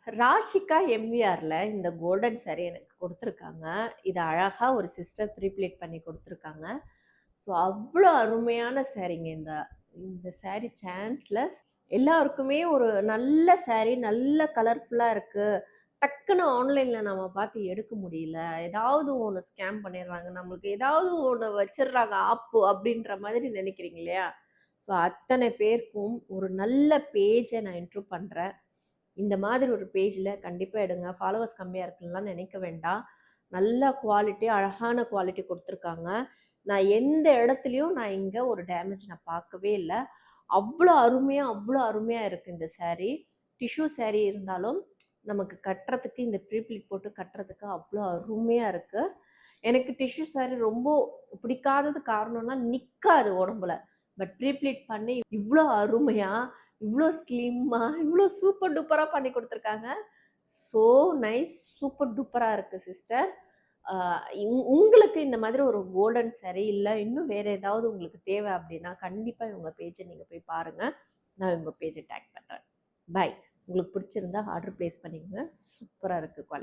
ராஷிகா எம்விஆர்ல இந்த golden sorry எனக்கு கொடுத்துருக்காங்க. இது அழகா ஒரு சிஸ்டர் ப்ரீப்ளேட் பண்ணி கொடுத்துருக்காங்க. ஸோ அவ்வளோ அருமையான சாரீங்க. இந்த இந்த சாரீ சான்ஸ்லெஸ். எல்லாருக்குமே ஒரு நல்ல சாரீ, நல்ல கலர்ஃபுல்லாக இருக்குது. டக்குன்னு ஆன்லைனில் நம்ம பார்த்து எடுக்க முடியல. ஏதாவது ஒன்று ஸ்கேம் பண்ணிடுறாங்க, நம்மளுக்கு ஏதாவது ஒன்று வச்சிடுறாங்க ஆப்பு அப்படின்ற மாதிரி நினைக்கிறீங்க இல்லையா? ஸோ அத்தனை பேருக்கும் ஒரு நல்ல பேஜை நான் இன்ட்ரோ பண்ணுறேன். இந்த மாதிரி ஒரு பேஜில் கண்டிப்பாக எடுங்க. ஃபாலோவர்ஸ் கம்மியாக இருக்குன்னுலாம் நினைக்க வேண்டாம். நல்ல குவாலிட்டி, அழகான குவாலிட்டி கொடுத்துருக்காங்க. நான் எந்த இடத்துலையும் நான் இங்கே ஒரு டேமேஜ் நான் பார்க்கவே இல்லை. அவ்வளோ அருமையாக அவ்வளோ அருமையாக இருக்குது இந்த சாரீ. டிஷ்யூ சாரீ இருந்தாலும் நமக்கு கட்டுறதுக்கு இந்த ப்ரீப்ளீட் போட்டு கட்டுறதுக்கு அவ்வளோ அருமையாக இருக்குது. எனக்கு டிஷ்யூ சாரீ ரொம்ப பிடிக்காதது காரணம்னா நிற்காது உடம்புல. பட் ப்ரீப்ளீட் பண்ணி இவ்வளோ அருமையாக, இவ்வளோ ஸ்லிம்மாக, இவ்வளோ சூப்பர் டூப்பராக பண்ணி கொடுத்துருக்காங்க. ஸோ நைஸ், சூப்பர் டூப்பராக இருக்குது சிஸ்டர். உங்களுக்கு இந்த மாதிரி ஒரு கோல்டன் சாரீ இல்லை இன்னும் வேறு ஏதாவது உங்களுக்கு தேவை அப்படின்னா கண்டிப்பாக இவங்க பேஜை நீங்கள் போய் பாருங்கள். நான் இவங்க பேஜை டேக் பண்ணுறேன். பை. உங்களுக்கு பிடிச்சிருந்தா ஆர்டர் ப்ளேஸ் பண்ணிக்கோங்க. சூப்பராக இருக்குது குவாலிட்டி.